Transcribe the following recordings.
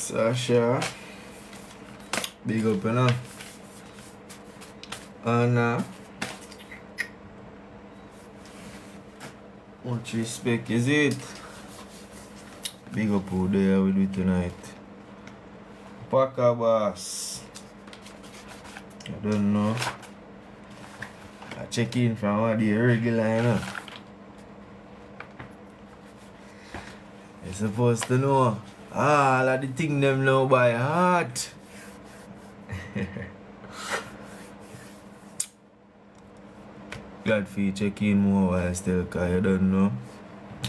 Sasha, big up, you know. Anna, much respect, is it? Big up who there with you tonight. Paka boss. I don't know. I check in from one of the regular, you know. You're supposed to know all of the thing them know by heart. Glad for you check in more while still, cause you don't know.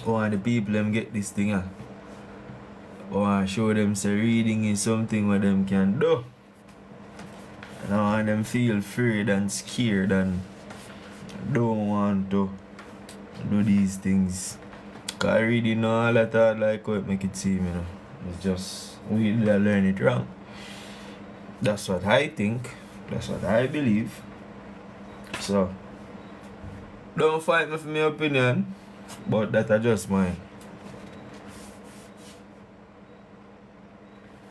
One of the people them get this thing, I want to show them say reading is something what them can do. And I want them feel afraid and scared and don't want to do these things. Cause reading know all that hard like how it make it seem, you know. It's just we learn it wrong. That's what I think. That's what I believe. So don't fight me for my opinion, but that are just mine.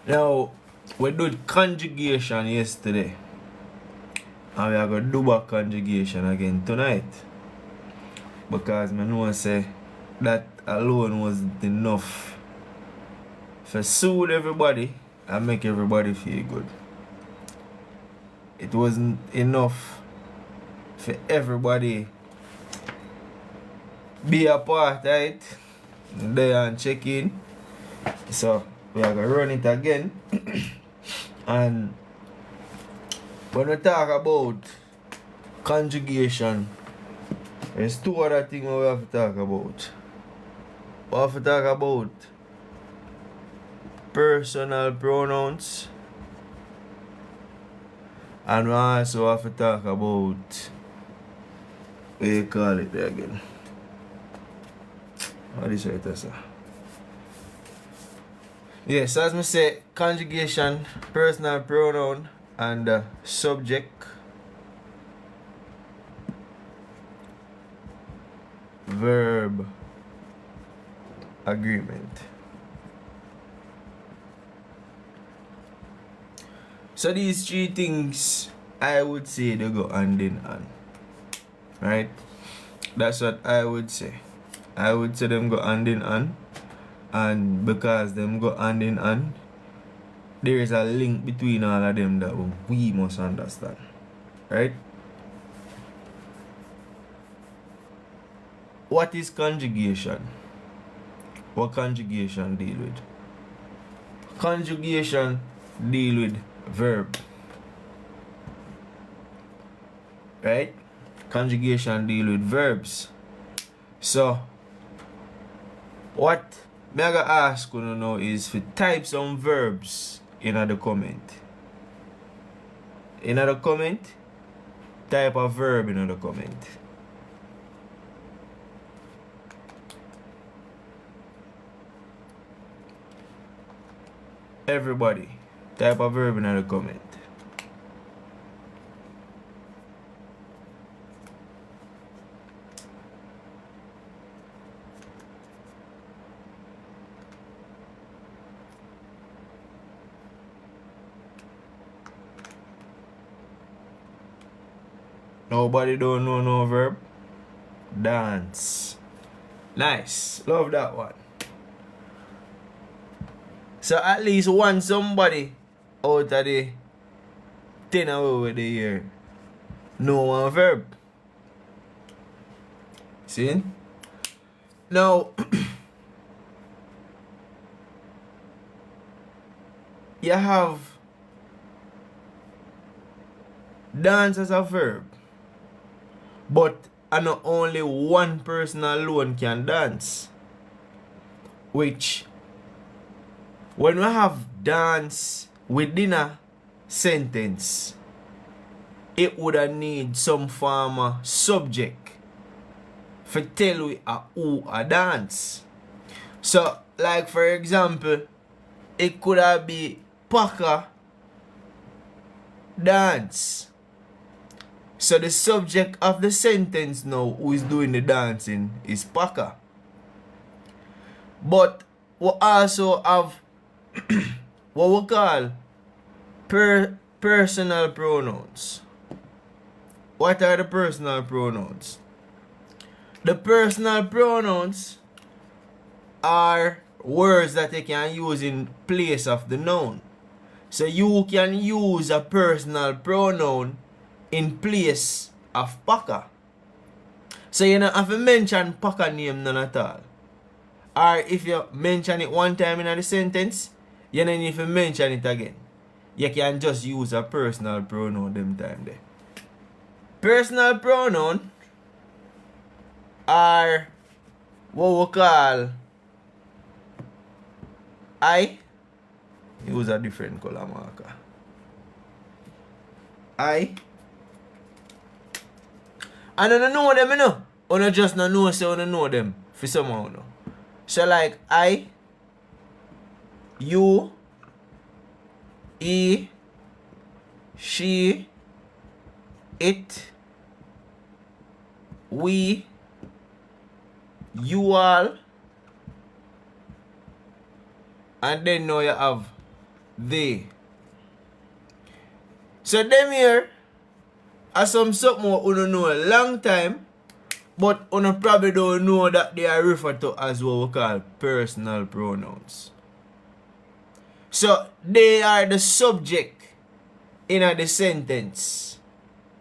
Now, we did conjugation yesterday, and we are going to do back conjugation again tonight. Because I know I say that alone wasn't enough to soothe everybody and make everybody feel good. It wasn't enough for everybody be a part, right? There and check in. So we are gonna run it again. And when we talk about conjugation, there's two other things we have to talk about. We have to talk about personal pronouns, and we also have to talk about what you call it there again. What is it, sir? Yes, as I say, conjugation, personal pronoun, and subject, verb, agreement. So these three things, I would say they go hand in hand, right? That's what I would say. I would say them go hand in hand, and because them go hand in hand, there is a link between all of them that we must understand, right? What is conjugation? What conjugation deal with? Conjugation deal with verb, right? Conjugation deal with verbs. So what me I gonna ask you know is for type some verbs in the comment. In the comment, type a verb in the comment. Everybody, type a verb in the comment. Nobody don't know no verb. Dance. Nice. Love that one. So at least one somebody out of the 10 over the year know one verb. See? Now you have dance as a verb. But not only one person alone can dance. Which, when we have dance within a sentence, it would need some form of subject for tell we who a dance. So, like for example, it could have be Paka dance. So the subject of the sentence now who is doing the dancing is Paka. But we also have what we call personal pronouns. What are the personal pronouns? The personal pronouns are words that you can use in place of the noun. So you can use a personal pronoun in place of Paka. So you don't have to mention Paka name none at all. Or if you mention it one time in the sentence, you don't need to mention it again. You can just use a personal pronoun them time there. Personal pronoun are what we call I. Use a different color marker. I. And I don't know them, you know. Or just not know, so I don't know them. For somehow, no. So like I, you, he, she, it, we, you all, and then now you have they. So them here are something what you know a long time, but you probably don't know that they are referred to as what we call personal pronouns. So they are the subject in the sentence,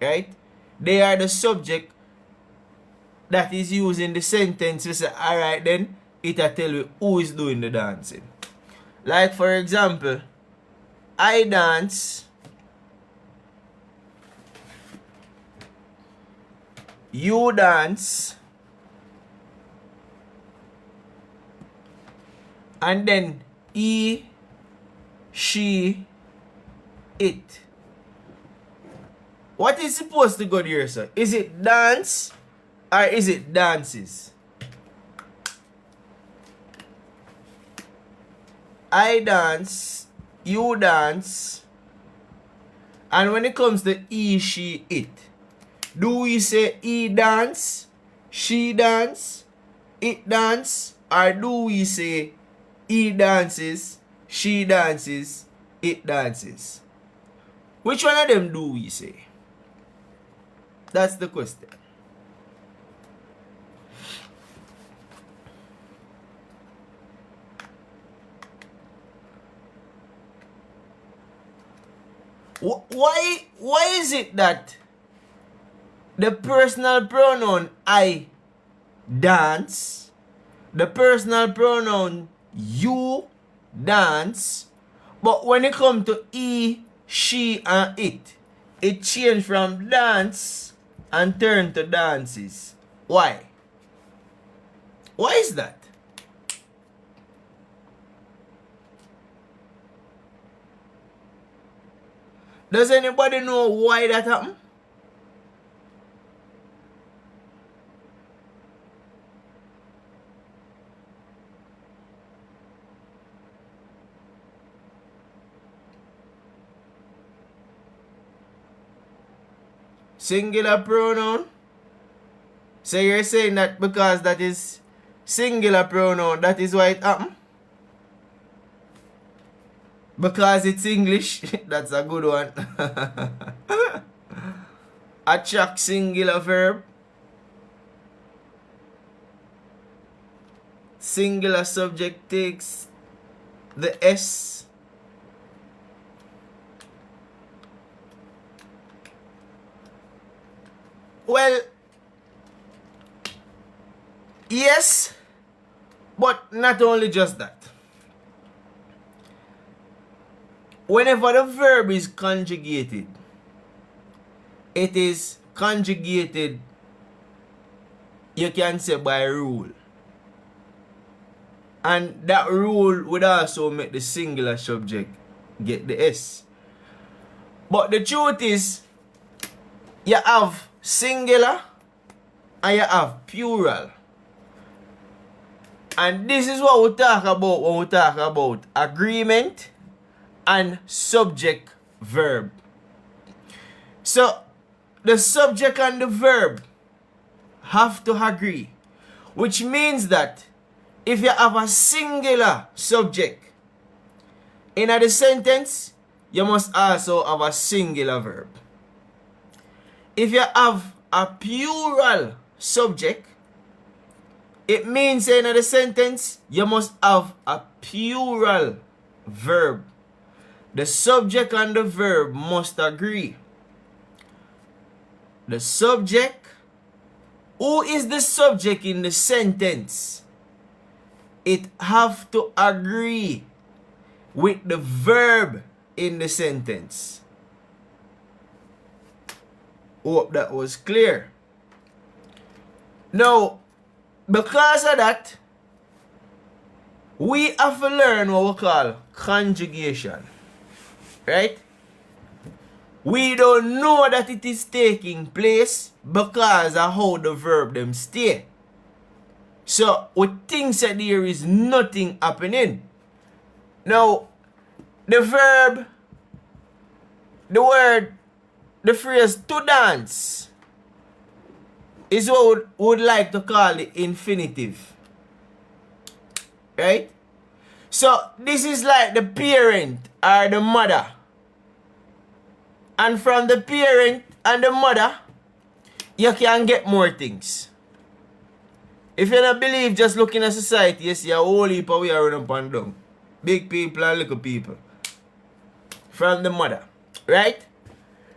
right? They are the subject that is used in the sentence. We say, alright then, it'll tell you who is doing the dancing. Like for example, I dance, you dance, and then he, she, it. What is supposed to go there, sir? Is it dance or is it dances? I dance, you dance, and when it comes to he, she, it, do we say he dance, she dance, it dance, or do we say he dances, she dances, it dances? Which one of them do we say? That's the question. Why is it that the personal pronoun I dance, the personal pronoun you dance, but when it comes to he, she, and it changed from dance and turned to dances? Why? Why is that? Does anybody know why that happened? Singular pronoun. So you're saying that because that is singular pronoun, that is why it happened? Because it's English. That's a good one. Attract singular verb. Singular subject takes the S. Well, yes, but not only just that. Whenever the verb is conjugated, it is conjugated, you can say by rule. And that rule would also make the singular subject get the S. But the truth is, you have singular and you have plural. And this is what we talk about when we talk about agreement and subject verb. So the subject and the verb have to agree, which means that if you have a singular subject, In the sentence, you must also have a singular verb. If you have a plural subject, it means in the sentence, you must have a plural verb. The subject and the verb must agree. The subject, who is the subject in the sentence? It have to agree with the verb in the sentence. Hope that was clear. Now, because of that, we have to learn what we call conjugation. Right? We don't know that it is taking place because of how the verb them stay. So, we think that there is nothing happening. Now, the verb, the word, the phrase to dance is what we would like to call the infinitive. Right? So, this is like the parent or the mother. And from the parent and the mother, you can get more things. If you don't believe, just look in a society, you see a whole heap of we are running up and down. Big people and little people. From the mother. Right?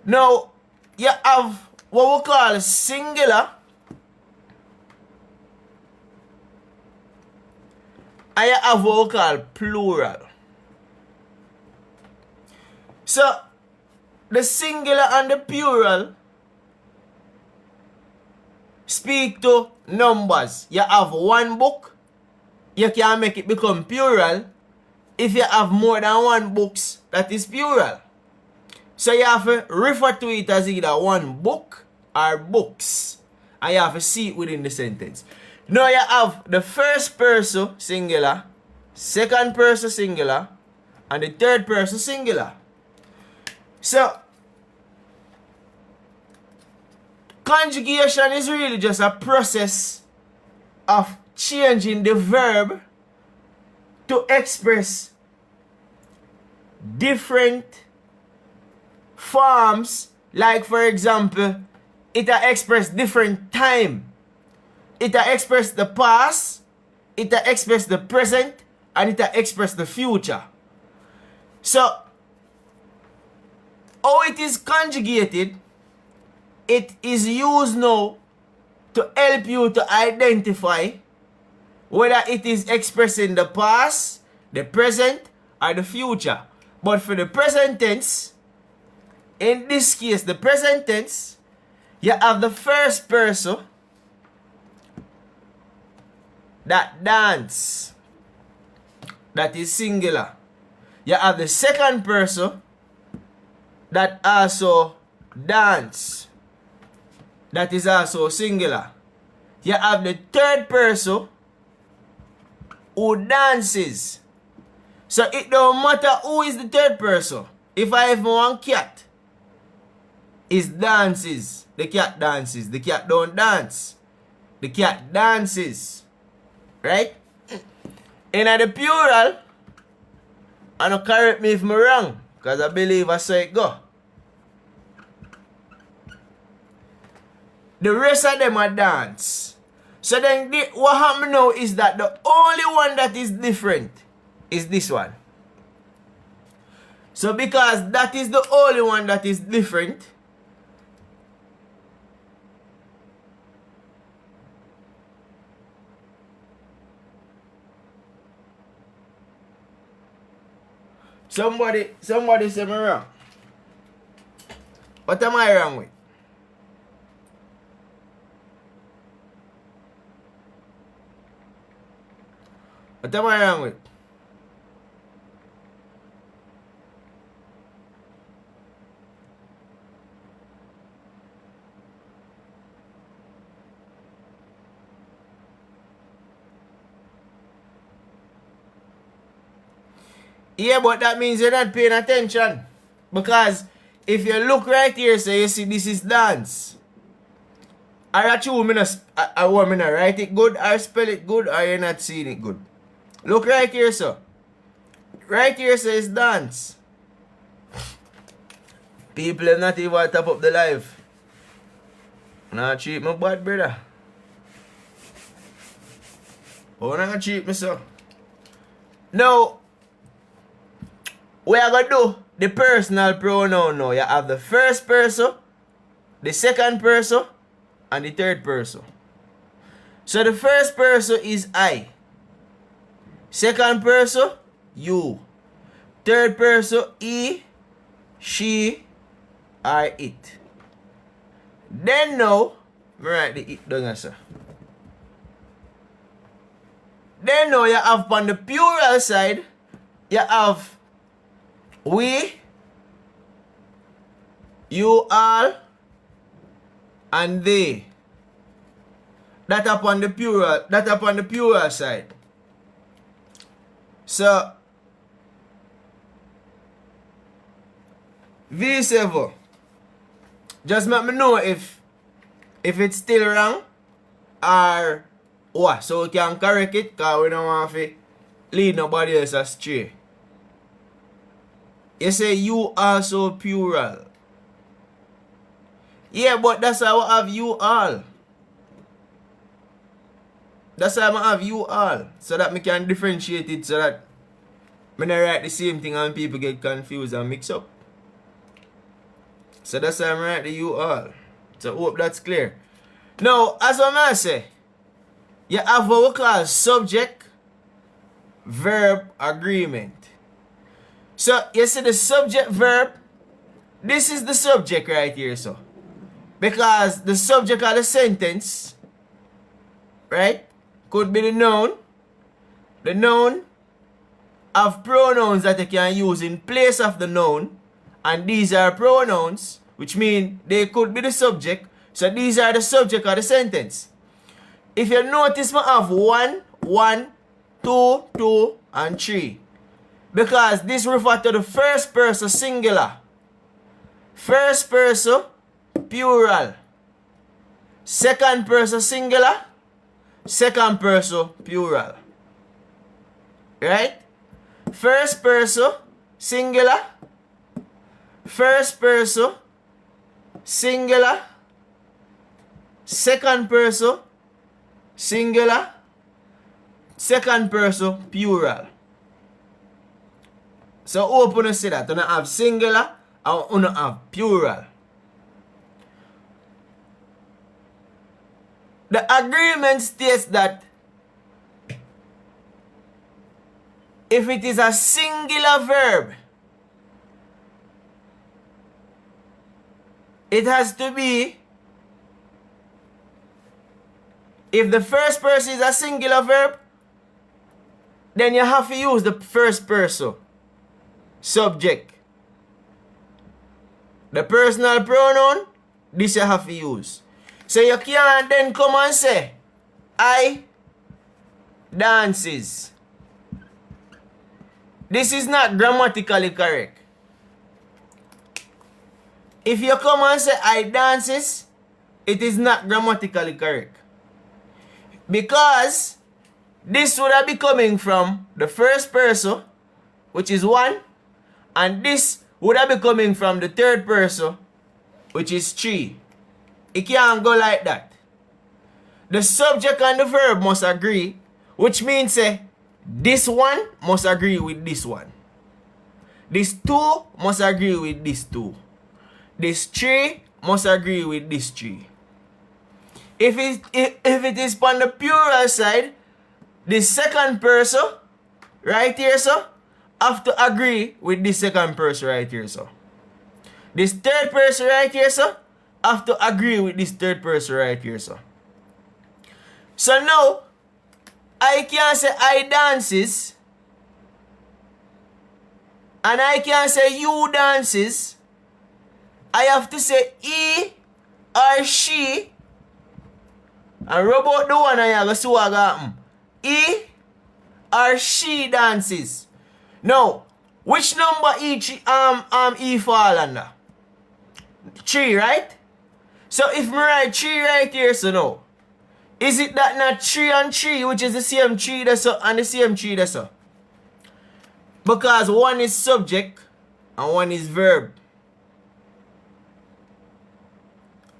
Now, you have what we call singular. And you have what we call plural. So, the singular and the plural speak to numbers. You have one book, you can make it become plural. If you have more than one books, that is plural. So you have to refer to it as either one book or books. And you have to see it within the sentence. Now you have the first person singular, second person singular, and the third person singular. So, conjugation is really just a process of changing the verb to express different forms. Like, for example, it express different time. It express the past, it express the present, and it express the future. So, how it is conjugated, it is used now to help you to identify whether it is expressing the past, the present, or the future. But for the present tense, in this case, the present tense, you have the first person that dance. That is singular. You have the second person that also dance. That is also singular. You have the third person who dances. So it don't matter who is the third person. If I have one cat, it dances. The cat dances. The cat don't dance. The cat dances. Right? In the plural, and don't correct me if I'm wrong, because I believe I saw it go. The rest of them are dance. So then what happens now is that the only one that is different is this one. So because that is the only one that is different, somebody say me wrong. What am I wrong with? What am I wrong with? Yeah, but that means you're not paying attention. Because if you look right here, so you see this is dance. Are you I want me to write it good or spell it good or you're not seeing it good? Look right here, so. right here says dance. People have not even top up the life. Not cheat my bad, brother. Oh, not cheat me, sir. Now, we are going to do the personal pronoun now. You have the first person, the second person, and the third person. So the first person is I. Second person, you. Third person, he, she, or it. Then now, I write the it down, sir. Then now you have on the plural side, you have we, you all, and they. That upon the plural side. So V7. Just let me know if it's still wrong or what. So we can correct it because we don't want to lead nobody else astray. You say you also plural. Yeah, but that's how I have you all. That's why I have you all. So that I can differentiate it so that when I write the same thing and people get confused and mix up. So that's why I write the you all. So hope that's clear. Now, as I say, you have what we call subject, verb, agreement. So you see the subject verb. This is the subject right here, so. Because the subject of the sentence, right, could be the noun. The noun have pronouns that you can use in place of the noun. And these are pronouns, which mean they could be the subject. So these are the subject of the sentence. If you notice, I have 1, 1, 2, 2, and 3. Because this refers to the first person singular. First person plural. Second person singular. Second person plural. Right? First person singular. First person singular. Second person singular. Second person plural. So open and say that. You don't have singular and you don't have plural. The agreement states that if it is a singular verb, it has to be, if the first person is a singular verb, then you have to use the first person subject. The personal pronoun, this you have to use. So you can't then come and say, I dances. This is not grammatically correct. If you come and say, I dances, it is not grammatically correct. Because this would have been coming from the first person, which is 1, and this would have been coming from the third person, which is 3. It can't go like that. The subject and the verb must agree, which means this one must agree with this one. This 2 must agree with this 2. This 3 must agree with this 3. If it is on the plural side, the second person right here, so, have to agree with the second person right here, so. This third person right here, so, have to agree with this third person right here, so. So now, I can say I dances, and I can say you dances. I have to say he or she, and rub out the one I have to see what happen. He or she dances. Now, which number each he fall under? 3, right? So if I write 3 right here, so now, is it that not 3 and 3, which is the same 3 that's so, and the same 3 that's so? Because one is subject and one is verb.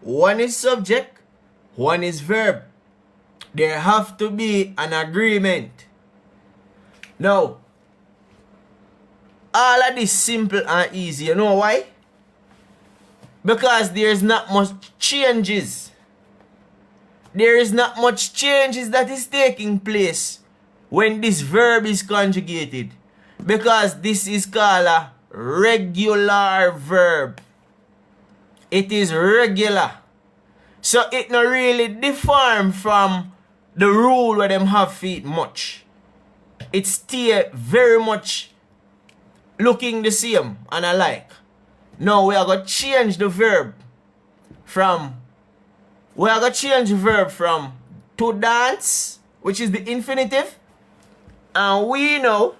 One is subject, one is verb. There have to be an agreement. Now, all of this simple and easy. You know why? Because there's not much changes. There is not much changes that is taking place when this verb is conjugated. Because this is called a regular verb. It is regular. So it not really different from the rule where them have feet much. It stay very much looking the same and alike. Now we are going to change the verb from to dance, which is the infinitive. And we know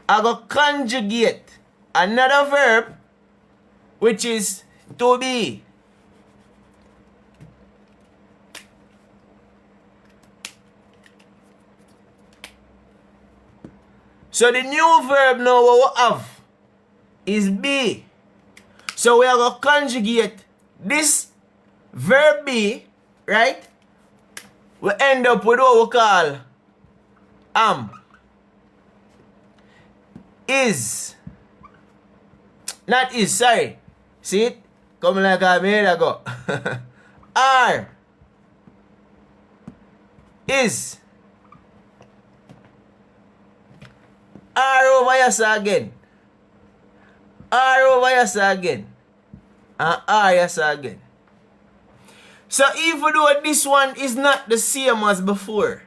I go conjugate another verb, which is to be. So the new verb now what we have is be. So we are going to conjugate this verb be, right? We end up with what we call am. Is. Not is, sorry. See it? Come like I made a go. Are. Is. Are over yes again. Are over yes again. And are yes again. So even though this one is not the same as before,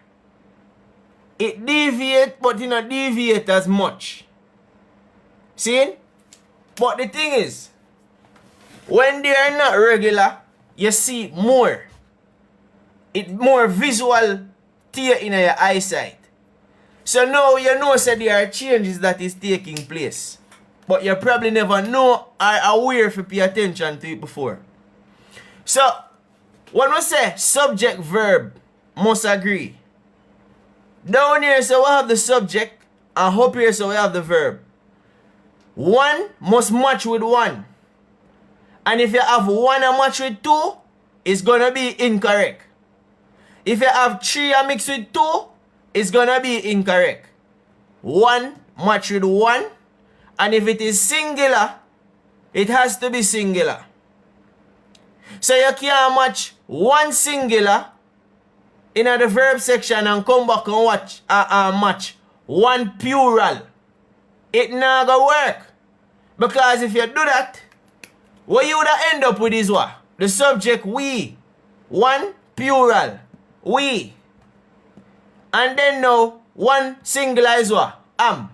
it deviates, but it not deviate as much. See? But the thing is, when they are not regular, you see more. It more visual tear in your eyesight. So now you know that there are changes that is taking place. But you probably never know or aware if you pay attention to it before. So, when we say subject verb must agree, down here so we have the subject and up here so we have the verb. One must match with one. And if you have one and match with two, it's gonna be incorrect. If you have three and mix with two, it's gonna be incorrect. One match with one. And if it is singular, it has to be singular. So you can't match one singular in the verb section and come back and match one plural. It not gonna work. Because if you do that, what you would end up with is what? The subject we. One plural. We. And then now, one singular is what? Am.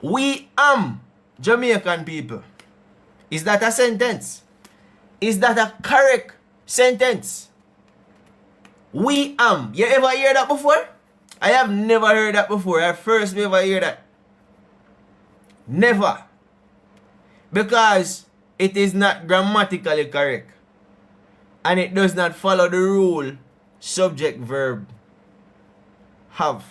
We am Jamaican people. Is that a sentence? Is that a correct sentence? We am. You ever hear that before? I have never heard that before. I first ever hear that. Never. Because it is not grammatically correct. And it does not follow the rule subject verb have.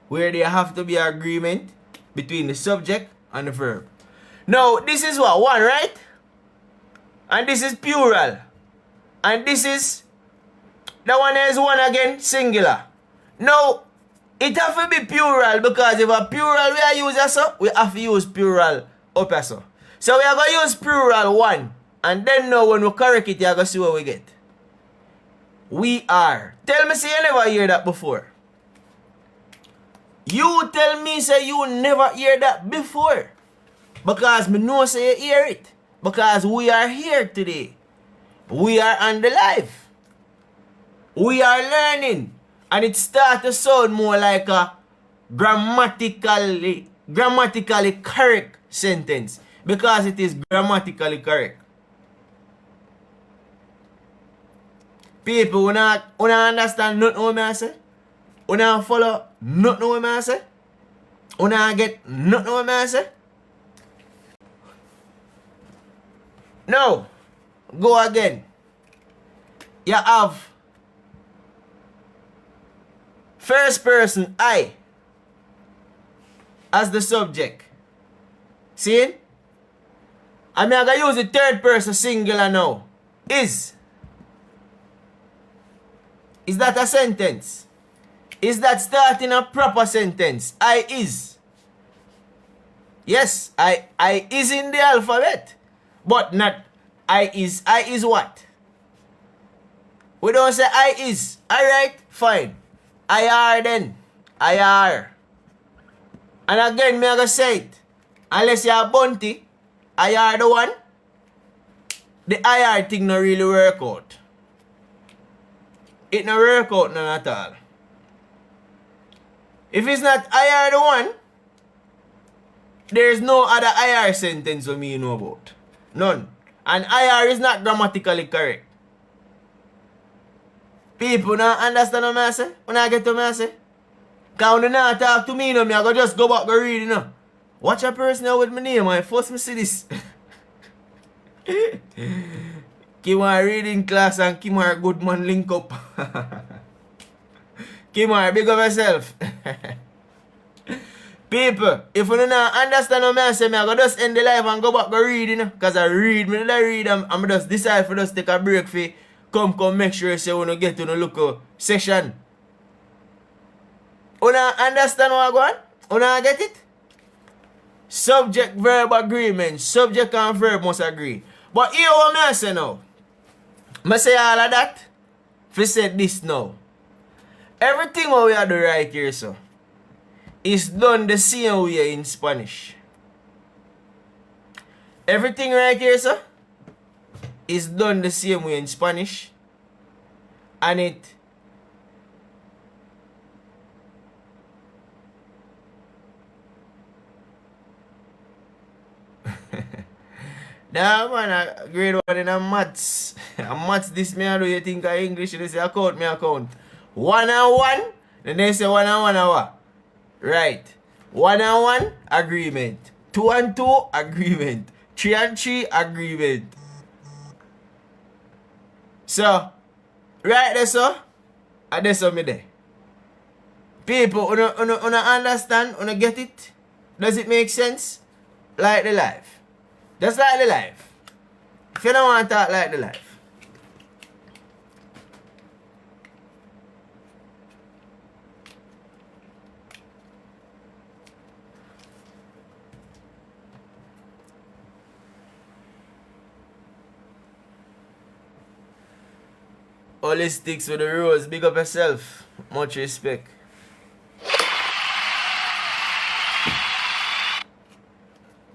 Where there have to be agreement between the subject and the verb. Now, this is what? One, right? And this is plural. And this is, the one is one again, singular. Now, it have to be plural because if a plural we are using so, we have to use plural up so. So we are going to use plural one. And then now when we correct it, you are going to see what we get. We are. Tell me, say you never hear that before. You tell me, say you never hear that before. Because me know say you hear it. Because we are here today. We are on the live. We are learning. And it starts to sound more like a grammatically correct sentence. Because it is grammatically correct. People, you understand nothing what I say? You follow nothing what I say? You get nothing what I say? No. Go again. You have first person, I, as the subject. See? I'm going to use the third person singular now. Is. Is that a sentence? Is that starting a proper sentence? I is. Yes, I is in the alphabet. But not I is. I is what? We don't say I is. Alright, fine. I are then. I are. And again, me gonna say it. Unless you're bunty, I are the one. The I are thing no really work out. It no work out none at all. If it's not I are the one, there's no other I are sentence for me know about. None. And I are is not grammatically correct. People don't understand what I say. When I get to me, I say. Because when they not talk to me, I go just go back and read, you know. Watch a person now with my name, I first me see this. Kimarreadingclass and Kimar Goodman link up. Kimar, big up yourself. People, if you don't understand what I say, I go just end the life and go back and read, you know. Because I read, I'm just decide for just take a break for come make sure you say when you get to the local session. You understand what I'm going? You get it? Subject, verb agreement. Subject and verb must agree. But here what I say now. I say all of that. If you say this now. Everything what we are doing right here, so, is done the same way in Spanish. Everything right here, sir, is done the same way in Spanish. And it nah man, grade 1 in a maths. A maths this me I do, you think I English, they say account me account. 1 and 1, then they say 1 and 1 and what? Right. 1 and 1, agreement. 2 and 2, agreement. 3 and 3, agreement. So, right there, so, and that's me there. People, you understand? You get it? Does it make sense? Like the life. Just like the life. If you don't want to talk like the life. Holistics with the rose. Big up yourself. Much respect.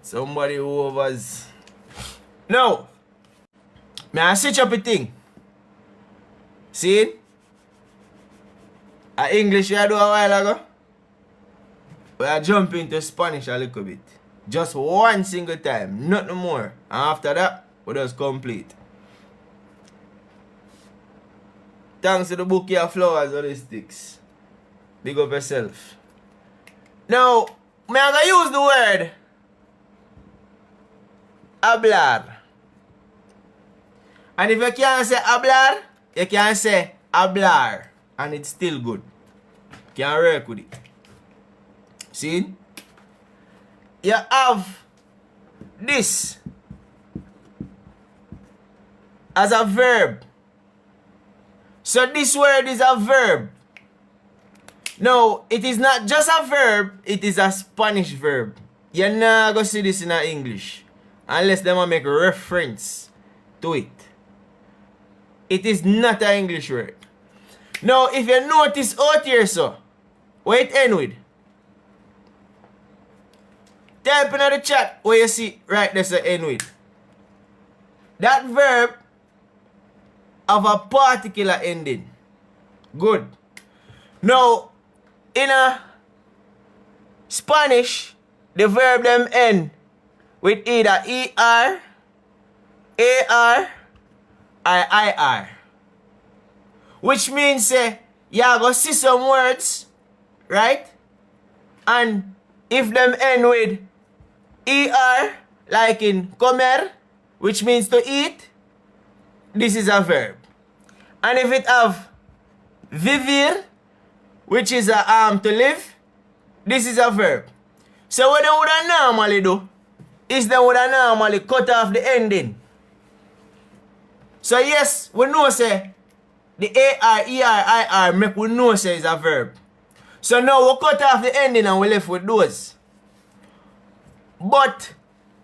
Somebody who was. No. May I switch up a thing? See? English we I do a while ago. We are jumping to Spanish a little bit. Just one single time. Nothing more. And after that, we just complete. Thanks to the bouquet of flowers on the sticks. Big up yourself. Now, I'm going to use the word hablar. And if you can't say hablar, you can say hablar. And it's still good. You can work with it. See? You have this as a verb. So this word is a verb. No, it is not just a verb, it is a Spanish verb. You're not going to see this in English. Unless they want to make reference to it. It is not an English word. Now, if you notice out here, so, what it end with? Type in the chat where you see right there, so end with. That verb have a particular ending. Good. Now, in a Spanish, the verb them end with either ER, AR, or IR. Which means you are going to see some words, right? And if them end with ER, like in comer, which means to eat, this is a verb. And if it have vivir, which is a to live. This is a verb. So what they would normally do is they would normally cut off the ending. So yes, we know say the AR, ER, IR make we know say is a verb. So now we cut off the ending and we left with those. But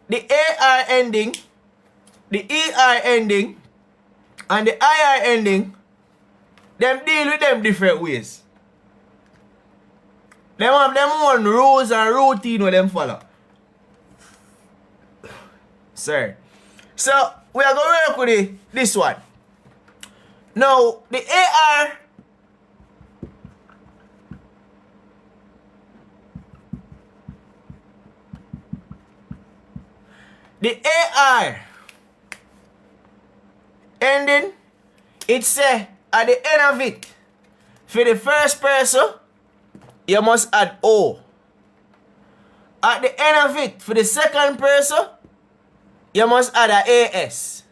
the AR ending, the ER ending, and the IR ending, them deal with them different ways. Them have them own rules and routine where them follow. Sir. So we are going to work with this one. Now the AR ending, it say at the end of it, for the first person, you must add O. At the end of it, for the second person, you must add a AS.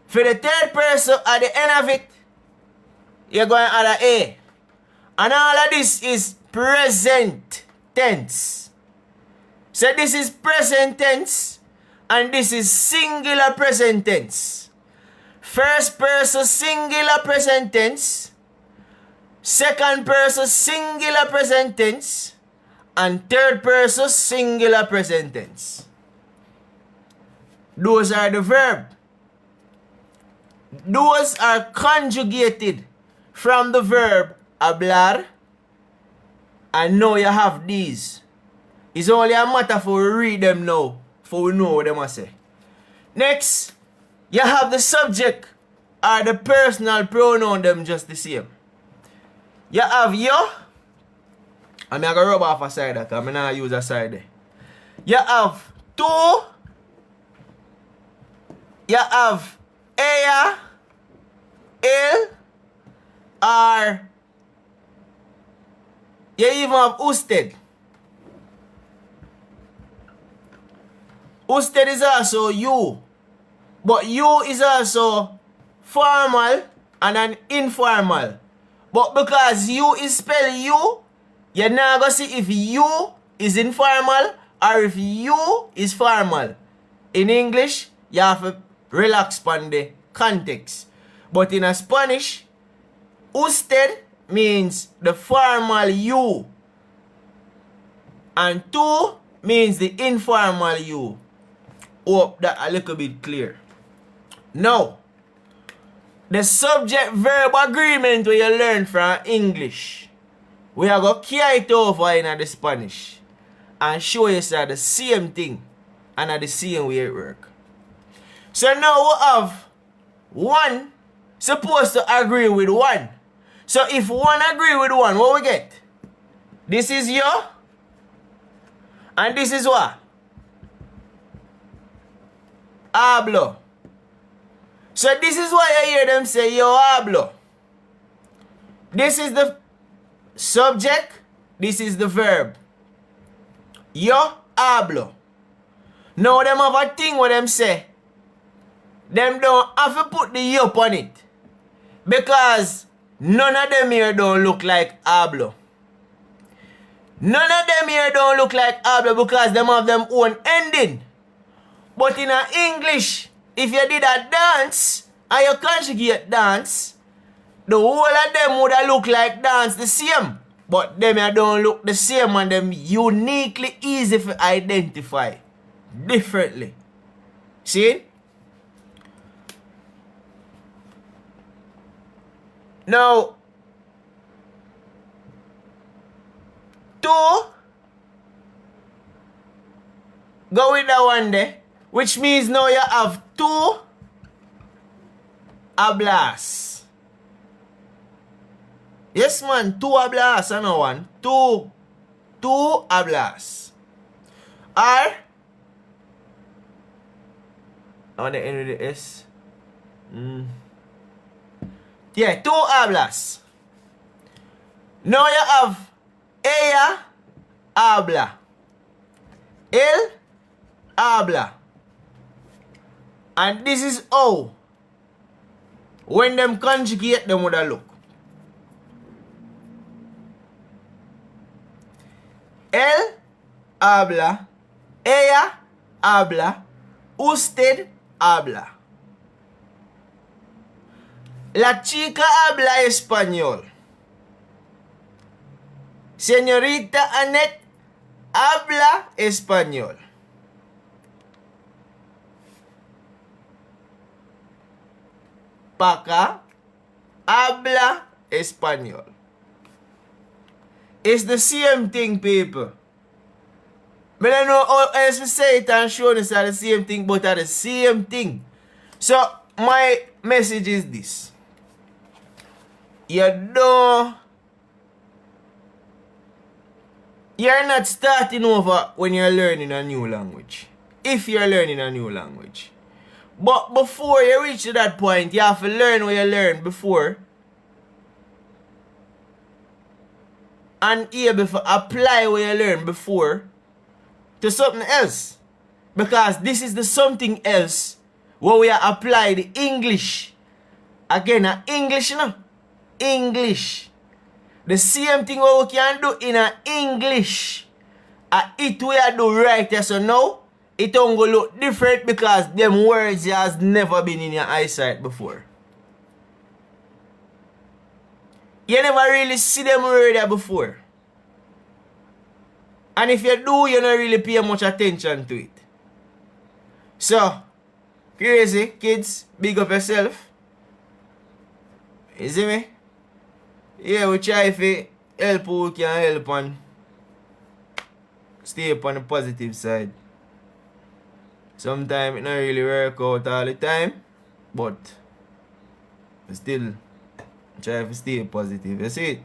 For the third person, at the end of it, you're going to add a A. And all of this is present tense. So this is present tense, and this is singular present tense. First person singular present tense, second person singular present tense, and third person singular present tense. Those are the verb. Those are conjugated from the verb hablar, and now you have these. It's only a matter for we read them now, for we know what they must say. Next, you have the subject or the personal pronoun, them just the same. You have yo, and I'm going to rub off a side because I'm not use a side there. You have to, you have ella, el, or you even have usted. Usted is also you, but you is also formal and an informal. But because you is spelled you, you're not going to see if you is informal or if you is formal. In English, you have to relax on the context. But in a Spanish, usted means the formal you, and tú means the informal you. Hope that a little bit clear. Now, the subject-verb agreement we you learn from English, we are going to carry it over in the Spanish and show you sir, the same thing and at the same way it work. So now we have one supposed to agree with one. So if one agree with one, what we get? This is yo, and this is what? Hablo. So this is why I hear them say yo hablo. This is the subject, this is the verb. Yo hablo. Now them have a thing where them say, them don't have to put the yo on it. Because none of them here don't look like hablo. None of them here don't look like hablo because them have them own ending. But in English, if you did a dance and you conjugate dance, the whole of them would have look like dance the same. But them here don't look the same and them uniquely easy to identify differently. See? Now, two, go with that one there, which means now you have two hablas. Yes, man, two hablas, and no one. Two hablas. Or, on the end of the S. Yeah, two hablas. Now you have ella habla. Él habla. And this is how, when them conjugate, them would look. Él habla. Ella habla. Usted habla. La chica habla español. Señorita Annette habla español. Paca habla español. It's the same thing, people. But I know how else we say it and show us are the same thing, but are the same thing. So, my message is this. You're not starting over when you're learning a new language. If you're learning a new language. But before you reach to that point, you have to learn what you learned before. And able to apply what you learned before to something else. Because this is the something else where we apply the English. Again, English, you know? English. The same thing what we can do in English. It we do right here. So now, it don't go look different because them words has never been in your eyesight before. You never really see them word there before. And if you do, you don't really pay much attention to it. So, crazy kids, big up yourself. You see me? Yeah, we try to help who we can help and stay up on the positive side. Sometimes it don't really work out all the time, but we still try to stay positive. You see it?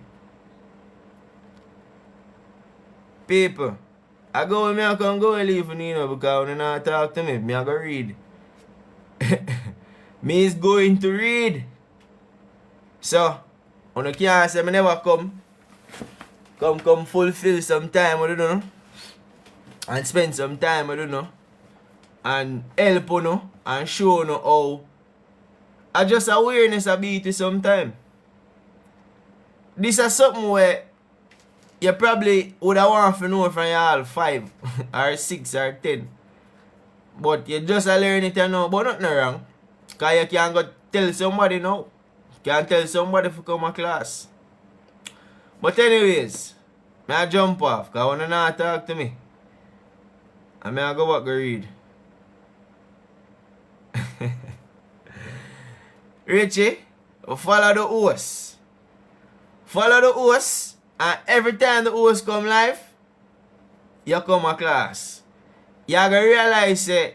People, I go with me, I can go and leave you know, because when you not talk to me, I go read. Me is going to read. So, when you can't say I never come fulfill some time, I don't know, and spend some time, I don't know, and help you know, and show you how I just awareness a bit sometime. This is something where you probably would have want to know from your all 5 or 6 or 10. But you just learn it and know, but nothing wrong. Because you can't go tell somebody now. You can't tell somebody to come to class. But anyways, I jump off because I want to not talk to me. And I go back and read. Richie, follow the host. Follow the host. And every time the host come live, you come to class. You're going to realize that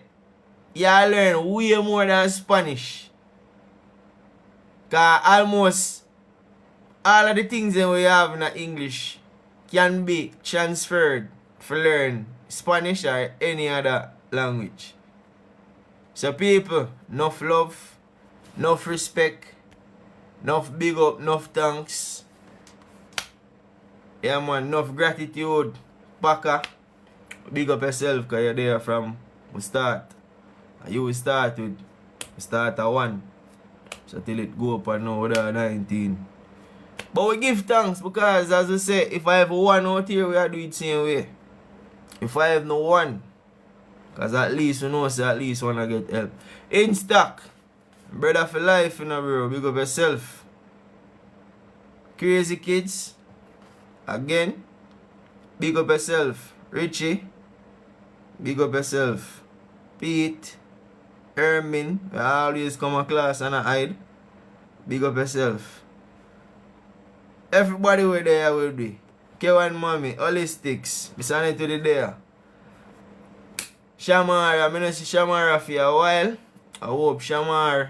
you learn way more than Spanish. Because almost all of the things that we have in English can be transferred for learn Spanish or any other language. So people, enough love, enough respect, enough big up, enough thanks. Yeah man, enough gratitude. Paka, big up yourself because you're there from the start. And you will start with start at 1. So till it go up and now we're 19. But we give thanks because as I say, if I have 1 out here, we are do it same way. If I have no 1, because at least we know so at least wanna get help. In stock. Brother for life, you know, bro. Big up yourself. Crazy kids. Again, big up yourself. Richie, big up yourself. Pete, Ermin, we always come to class and I hide. Big up yourself. Everybody were there will be. K1 Mommy, Holistics, we send it to the there. Shamara, I don't see Shamara for a while. I hope Shamor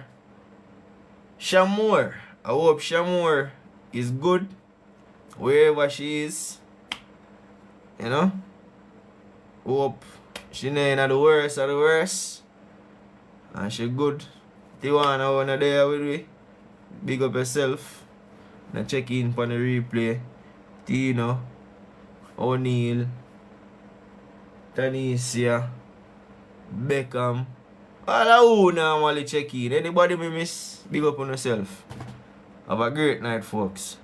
is good. Wherever she is, you know, hope she not in the worst of the worst, and she good. Tiwana wanna there with me. Big up yourself. Now check in for the replay. Tino, O'Neil, Tanisha, Beckham. All of who normally check in. Anybody me miss, big up on yourself. Have a great night, folks.